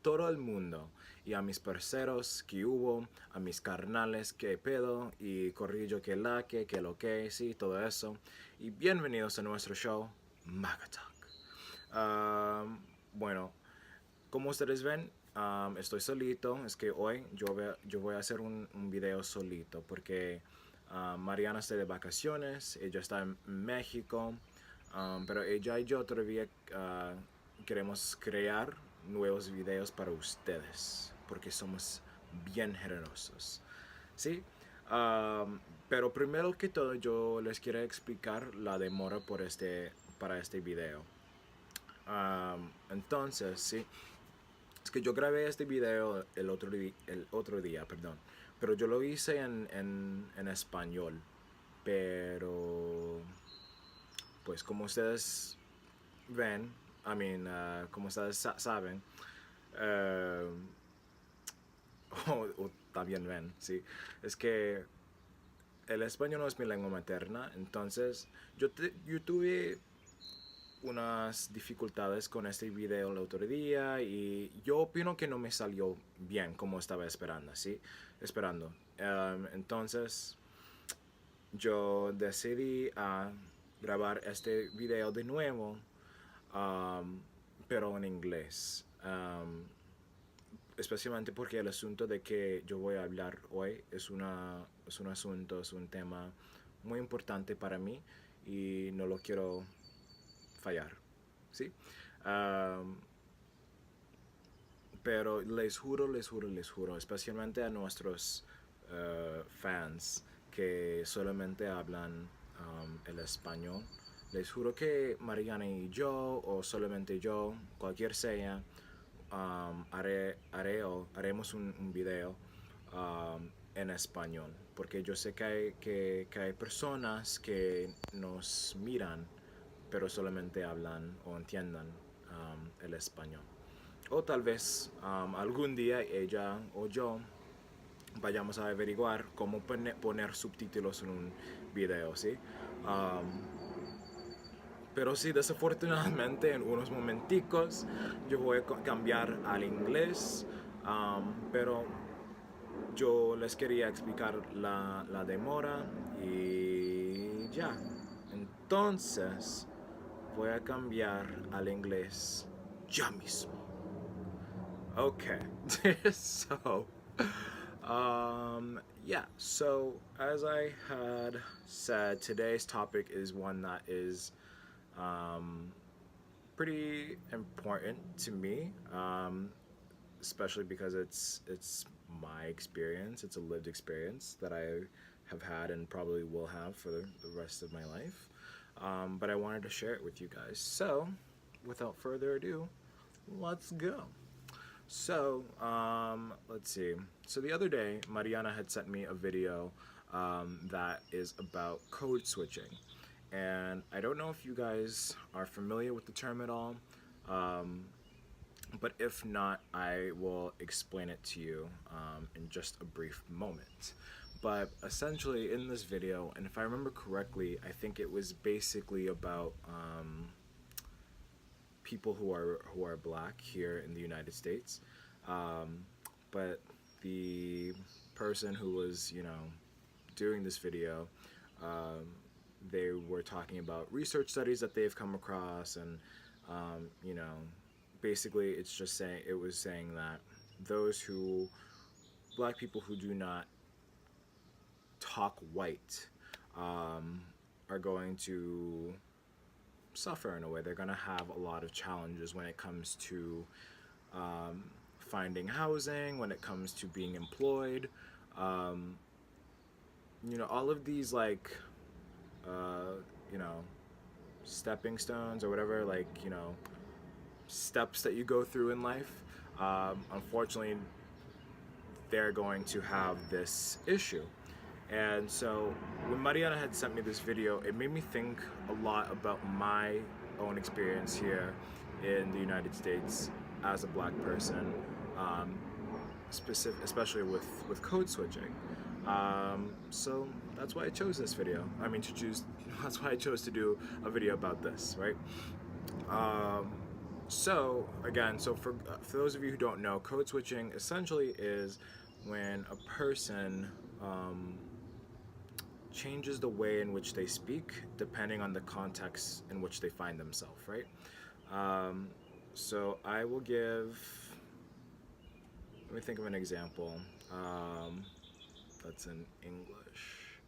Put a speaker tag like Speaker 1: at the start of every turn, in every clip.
Speaker 1: todo el mundo y a mis parceros que hubo, a mis carnales que pedo y corrillo que la que lo que, sí, todo eso. Y bienvenidos a nuestro show, Magatalk. Bueno, como ustedes ven, estoy solito. Es que hoy yo voy a hacer un video solito porque Mariana está de vacaciones, ella está en México, pero ella y yo todavía queremos crear nuevos videos para ustedes porque somos bien generosos. ¿Sí? Pero primero que todo yo les quiero explicar la demora para este video. Entonces, sí, es que yo grabé este video el otro día, perdón. Pero yo lo hice en español. Pero, pues como ustedes ven, como ustedes saben, uh, o también ven, sí, es que el español no es mi lengua materna. Entonces, yo tuve unas dificultades con este video el otro día y yo opino que no me salió bien como estaba esperando, ¿sí? Esperando. Entonces yo decidí grabar este video de nuevo, pero en inglés. Especialmente porque el asunto de que yo voy a hablar hoy es un asunto, es un tema muy importante para mí y no lo quiero fallar, ¿sí? Um, pero les juro, especialmente a nuestros fans que solamente hablan el español, les juro que Mariana y yo, o solamente yo, cualquier sea, haremos un video en español, porque yo sé que hay personas que nos miran pero solamente hablan o entiendan el español. O tal vez algún día ella o yo vayamos a averiguar cómo poner subtítulos en un video, ¿sí? Pero sí, desafortunadamente en unos momenticos yo voy a cambiar al inglés, pero yo les quería explicar la demora y ya. Entonces, voy a cambiar al inglés ya mismo. Okay. So, yeah. So, as I had said, today's topic is one that is um, pretty important to me, especially because it's my experience. It's a lived experience that I have had and probably will have for the rest of my life. But I wanted to share it with you guys. So, without further ado, let's go. So, let's see. So, the other day, Mariana had sent me a video that is about code switching. And I don't know if you guys are familiar with the term at all, um, but if not, I will explain it to you in just a brief moment. But essentially, in this video, and if I remember correctly, I think it was basically about people who are black here in the United States. Um, but the person who was, doing this video, um, they were talking about research studies that they've come across, and basically, it was saying that those who black people who do not talk white um, are going to suffer in a way. They're going to have a lot of challenges when it comes to um, finding housing, when it comes to being employed. Um, all of these, like, you know, stepping stones or whatever, like, steps that you go through in life. Unfortunately, they're going to have this issue. And so when Mariana had sent me this video, it made me think a lot about my own experience here in the United States as a black person, especially with code switching. So that's why I chose this video. That's why I chose to do a video about this, right? So again, for those of you who don't know, code switching essentially is when a person changes the way in which they speak depending on the context in which they find themselves, right? Um, so I will give. Let me think of an example. Um, that's in English.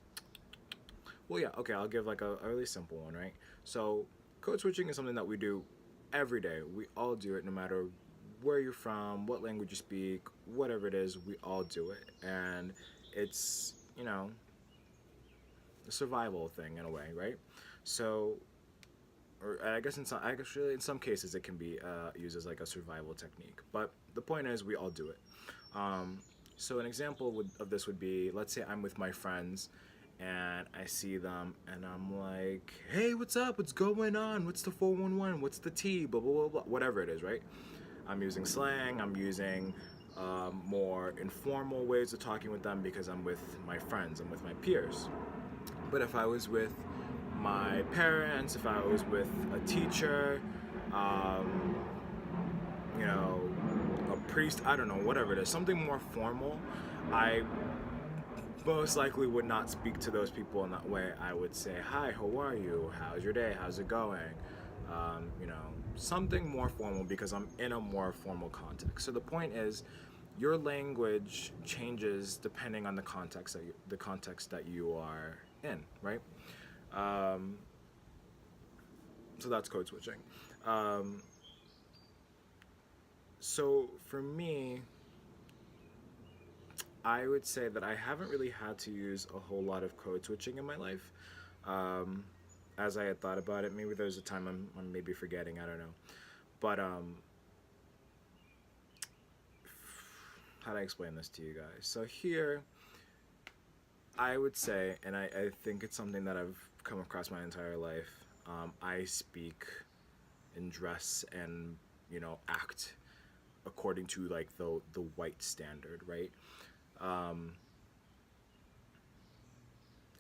Speaker 1: Well, yeah, okay, I'll give like a really simple one, right? So, code switching is something that we do every day. We all do it no matter where you're from, what language you speak, whatever it is, we all do it. And it's, a survival thing in a way, right? So, or I guess in some cases it can be used as like a survival technique. But the point is, we all do it. Um, so an example of this would be, let's say I'm with my friends, and I see them, and I'm like, "Hey, what's up? What's going on? What's the 411? What's the T? Blah blah blah blah." Whatever it is, right? I'm using slang. I'm using more informal ways of talking with them because I'm with my friends. I'm with my peers. But if I was with my parents, if I was with a teacher, um, you know, a priest, I don't know, whatever it is, something more formal, I most likely would not speak to those people in that way. I would say, "Hi, how are you? How's your day? How's it going?" Something more formal because I'm in a more formal context. So the point is, your language changes depending on the context that you are in, right? Um, so that's code switching. Um, so for me, I would say that I haven't really had to use a whole lot of code switching in my life. Um, as I had thought about it, maybe there's a time I'm maybe forgetting. I don't know. But how do I explain this to you guys? So here, I would say, and I think it's something that I've come across my entire life. I speak and dress and act according to like the white standard, right? Um,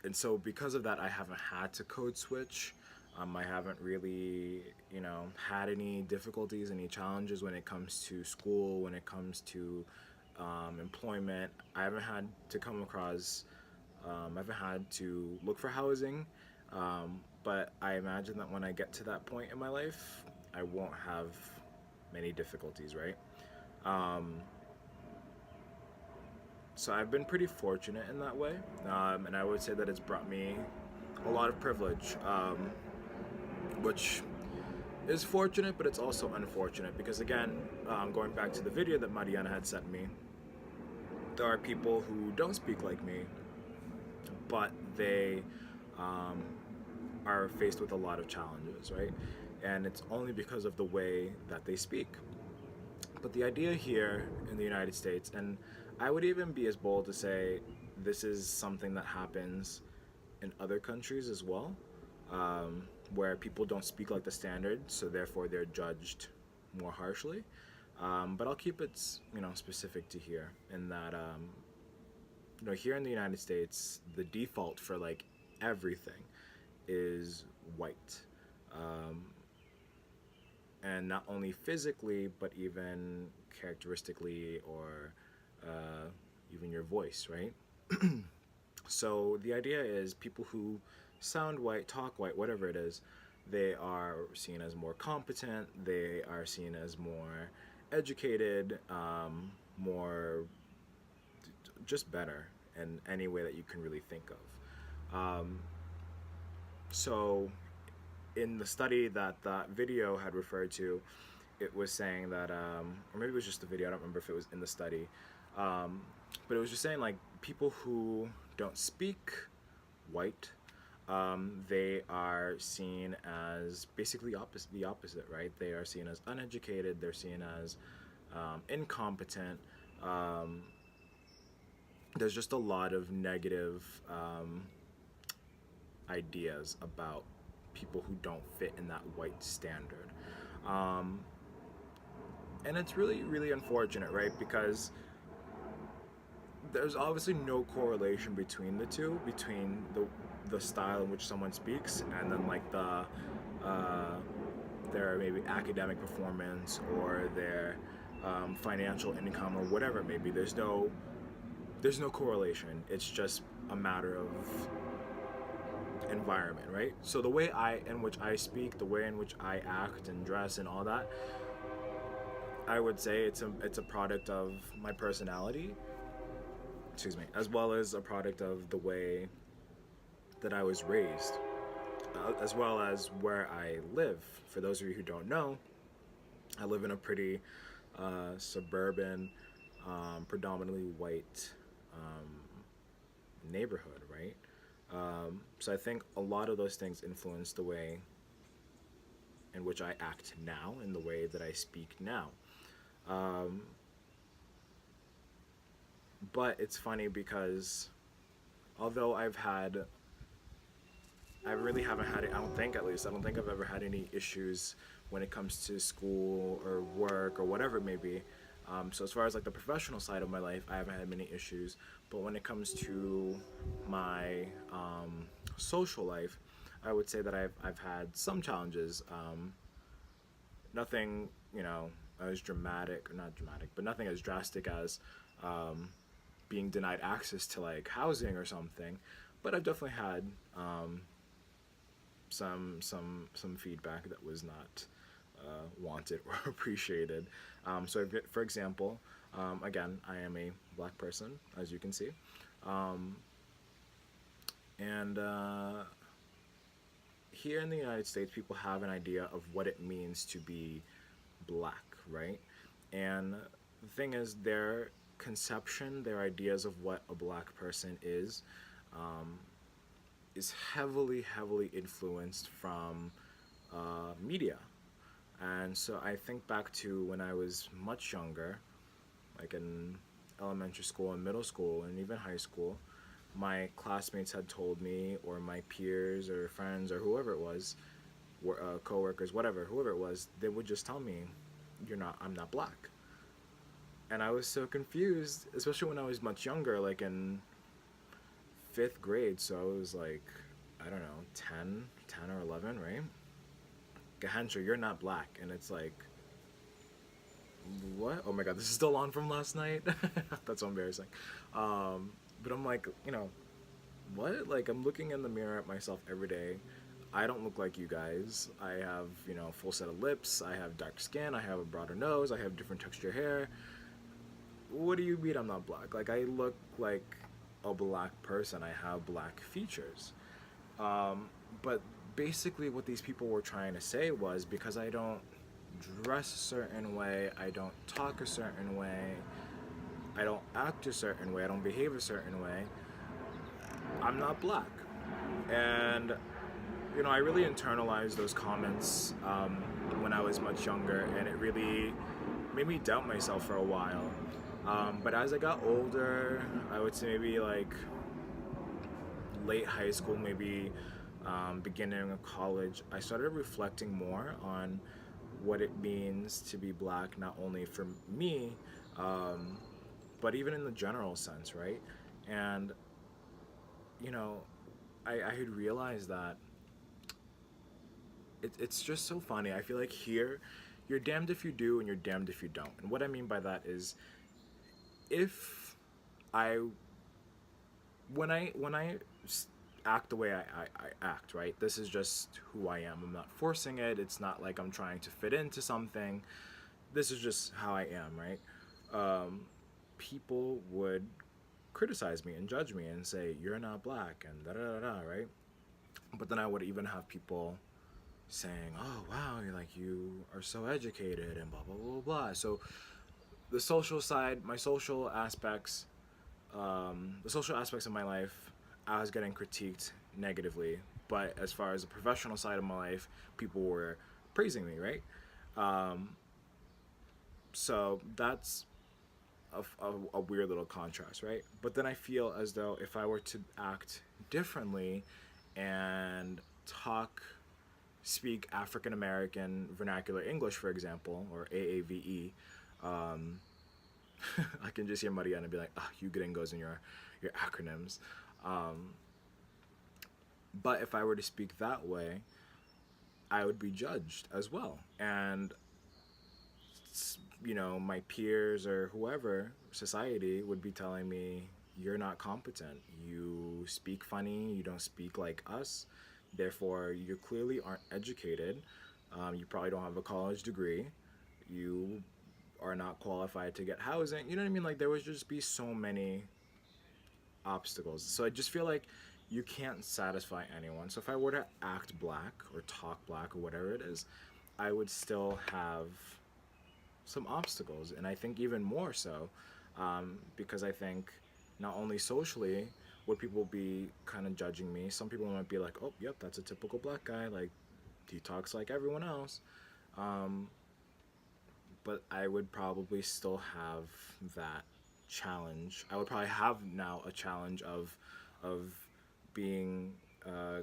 Speaker 1: and so because of that, I haven't had to code switch. I haven't really, had any difficulties, any challenges when it comes to school, when it comes to employment. I haven't had to come across. I haven't had to look for housing. But I imagine that when I get to that point in my life, I won't have many difficulties, right? Um, so I've been pretty fortunate in that way, and I would say that it's brought me a lot of privilege, which is fortunate, but it's also unfortunate because again, going back to the video that Mariana had sent me, there are people who don't speak like me, but they um, are faced with a lot of challenges, right? And it's only because of the way that they speak. But the idea here in the United States, and I would even be as bold to say this is something that happens in other countries as well, where people don't speak like the standard, so therefore they're judged more harshly. But I'll keep it, specific to here, in that, here in the United States, the default for like everything is white. Um, and not only physically, but even characteristically or even your voice, right? So the idea is people who sound white, talk white, whatever it is, they are seen as more competent, they are seen as more educated, more just better in any way that you can really think of. So in the study that that video had referred to, it was saying that, or maybe it was just the video, I don't remember if it was in the study, um, but it was just saying like people who don't speak white, they are seen as basically the opposite, right? They are seen as uneducated, they're seen as incompetent. Um, there's just a lot of negative ideas about people who don't fit in that white standard. Um, and it's really, really unfortunate, right? Because there's obviously no correlation between the two, between the style in which someone speaks and then like uh, their maybe academic performance or their financial income or whatever it may be. There's no correlation. It's just a matter of environment, right? So the way in which I speak, the way in which I act and dress and all that, I would say it's a product of my personality, excuse me, as well as a product of the way that I was raised, as well as where I live. For those of you who don't know, I live in a pretty suburban, predominantly white neighborhood, right? So I think a lot of those things influence the way in which I act now and the way that I speak now. Um, but it's funny because although I really haven't had it, I don't think, at least, I don't think I've ever had any issues when it comes to school or work or whatever it may be. So as far as like the professional side of my life, I haven't had many issues. But when it comes to my social life, I would say that I've had some challenges. Nothing, as dramatic, or not dramatic, but nothing as drastic as um, being denied access to like housing or something. But I've definitely had some feedback that was not wanted or appreciated. So, for example, again, I am a black person, as you can see, um, and here in the United States, people have an idea of what it means to be black, right? And the thing is, their conception, their ideas of what a black person um, is heavily, heavily influenced from media. And so I think back to when I was much younger, like in elementary school and middle school and even high school, my classmates had told me, or my peers or friends or whoever it was, coworkers, whatever, whoever it was, they would just tell me, I'm not black." And I was so confused, especially when I was much younger, like in fifth grade. So I was like, I don't know, 10 or 11, right? Gahansha, you're not black. And it's like, what? Oh my god, this is still on from last night? That's so embarrassing. But I'm like, what? Like, I'm looking in the mirror at myself every day. I don't look like you guys. I have, full set of lips. I have dark skin. I have a broader nose. I have different texture hair. What do you mean I'm not black? Like, I look like a black person. I have black features. But basically, what these people were trying to say was, because I don't dress a certain way, I don't talk a certain way, I don't act a certain way, I don't behave a certain way, I'm not black. And I really internalized those comments when I was much younger, and it really made me doubt myself for a while. But as I got older, I would say maybe like late high school, maybe beginning of college, I started reflecting more on what it means to be black, not only for me, um, but even in the general sense, right? And, you know, I had realized that it's just so funny. I feel like here, you're damned if you do and you're damned if you don't. And what I mean by that is, if I when I act the way I act, right? This is just who I am. I'm not forcing it. It's not like I'm trying to fit into something. This is just how I am, right? Um, People would criticize me and judge me and say, "You're not black," and da da da da, right? But then I would even have people saying, "Oh wow, you are so educated," and blah blah blah blah. So the social side, my social aspects, the social aspects of my life, I was getting critiqued negatively. But as far as the professional side of my life, people were praising me, right? Um, so that's a weird little contrast, right? But then I feel as though if I were to act differently and talk, speak African American vernacular English, for example, or AAVE, um, I can just hear Mariana be like, "Ah, you gringos and your acronyms." Um, but if I were to speak that way, I would be judged as well. And my peers or whoever, society would be telling me, you're not competent. You speak funny. You don't speak like us. Therefore, you clearly aren't educated. You probably don't have a college degree. You are not qualified to get housing. You know what I mean? Like, there would just be so many obstacles. So I just feel like you can't satisfy anyone. So if I were to act black or talk black or whatever it is, I would still have some obstacles. And I think even more so, because I think not only socially would people be kind of judging me, some people might be like, oh, yep, that's a typical black guy. Like, he talks like everyone else. Um, but I would probably still have that challenge. I would probably have now a challenge of being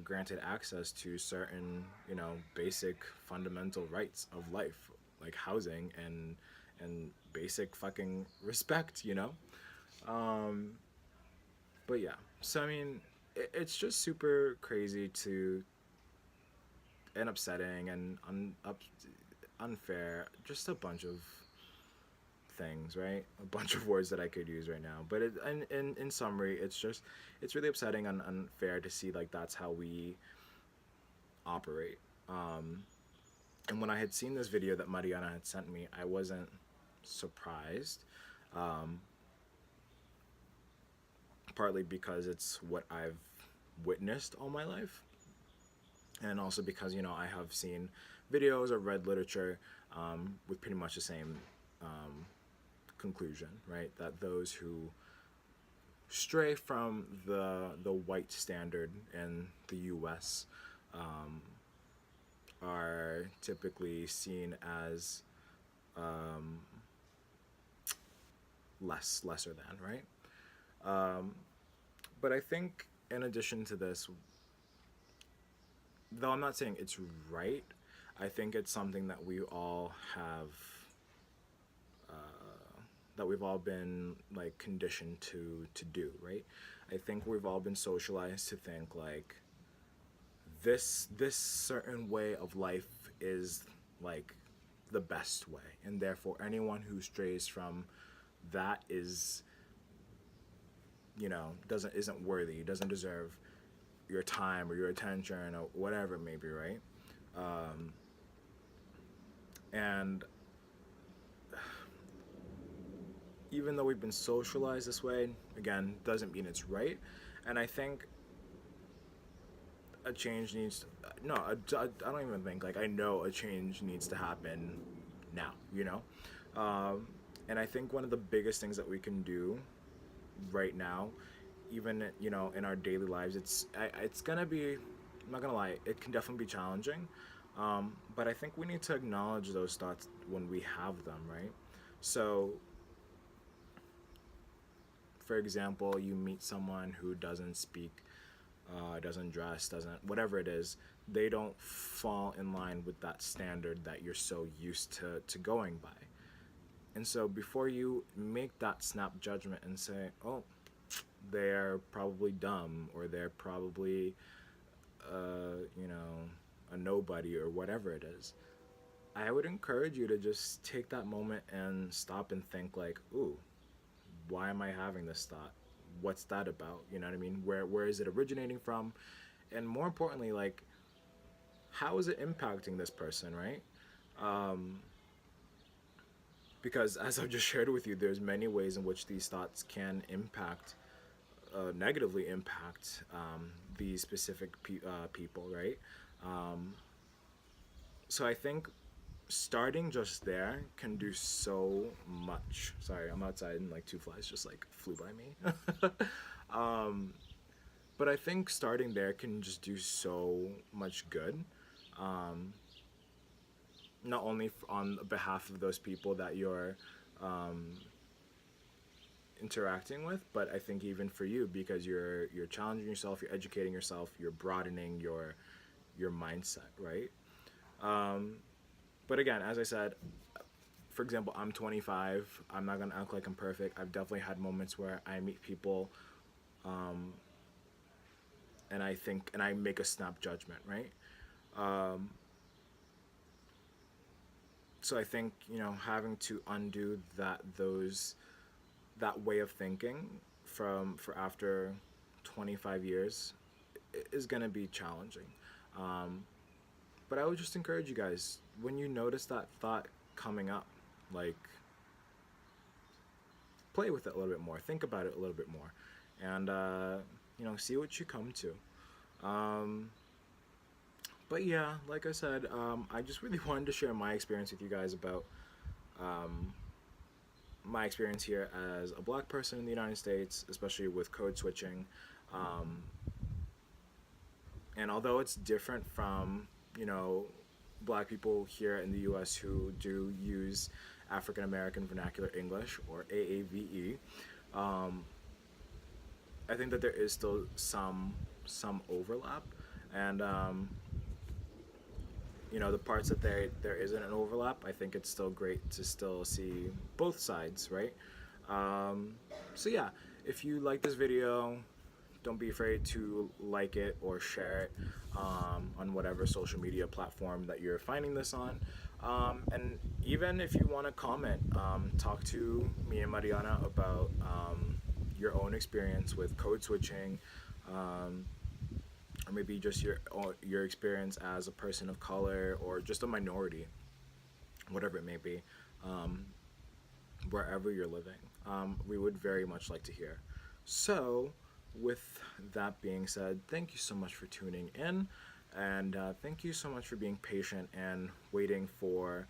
Speaker 1: granted access to certain, basic fundamental rights of life, like housing and basic fucking respect. Um, but yeah, so I mean, it's just super crazy to and upsetting and unfair. Just a bunch of things, right? A bunch of words that I could use right now. But in summary, it's really upsetting and unfair to see like that's how we operate. Um, and when I had seen this video that Mariana had sent me, I wasn't surprised. Um, Partly because it's what I've witnessed all my life, and also because I have seen videos or read literature with pretty much the same um, conclusion, right? That those who stray from the white standard in the U.S. Um, are typically seen as um, lesser than, right? Um, but I think in addition to this, though I'm not saying it's right, I think it's something that we all have that we've all been like conditioned to do, right? I think we've all been socialized to think like this certain way of life is like the best way, and therefore anyone who strays from that is doesn't isn't worthy, doesn't deserve your time or your attention or whatever it may be, right? um, and even though we've been socialized this way, again, doesn't mean it's right. And I think a change needs to, no, I don't even think, like, I know a change needs to happen now. um, and I think one of the biggest things that we can do right now, even in our daily lives, it's gonna be, I'm not gonna lie, it can definitely be challenging, but I think we need to acknowledge those thoughts when we have them, right? So for example, you meet someone who doesn't speak, doesn't dress, doesn't, whatever it is, they don't fall in line with that standard that you're so used to going by. And so before you make that snap judgment and say, oh, they're probably dumb, or they're probably, you know, a nobody, or whatever it is, I would encourage you to just take that moment and stop and think like, ooh, why am I having this thought? What's that about? You know what I mean? Where is it originating from? And more importantly, like, how is it impacting this person, right? Um, because as I've just shared with you, there's many ways in which these thoughts can impact, negatively impact these specific people, right? Um, so I think starting just there can do so much. Sorry, I'm outside and like two flies just like flew by me. um, but I think starting there can just do so much good. Um, Not only on behalf of those people that you're um, interacting with, but I think even for you, because you're challenging yourself, you're educating yourself, you're broadening your mindset, right? Um, but again, as I said, for example, I'm 25. I'm not gonna act like I'm perfect. I've definitely had moments where I meet people, um, and I think and I make a snap judgment, right? Um, So I think, you know, having to undo that way of thinking for after 25 years is going to be challenging. Um, but I would just encourage you guys, when you notice that thought coming up, like, play with it a little bit more, think about it a little bit more, and you know, see what you come to. Um, but yeah, like I said, I just really wanted to share my experience with you guys about um, my experience here as a black person in the United States, especially with code switching. Um, and although it's different from, you know, black people here in the US who do use African American Vernacular English, or AAVE, um, I think that there is still some overlap, and you know, the parts that there isn't an overlap, I think it's still great to still see both sides, right? Um, so yeah, if you like this video, don't be afraid to like it or share it on whatever social media platform that you're finding this on. And even if you want to comment, talk to me and Mariana about your own experience with code switching, um, or maybe just your experience as a person of color or just a minority, whatever it may be, um, wherever you're living. We would very much like to hear. So, with that being said, thank you so much for tuning in, and thank you so much for being patient and waiting for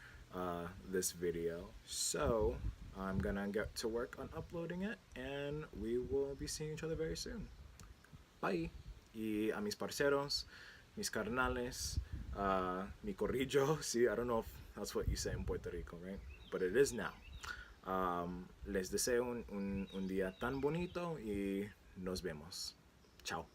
Speaker 1: this video. So, I'm gonna get to work on uploading it, and we will be seeing each other very soon. Bye. Y a mis parceros, mis carnales, mi corrillo. See, I don't know if that's what you say in Puerto Rico, right? But it is now. Les deseo un día tan bonito y nos vemos. Chao.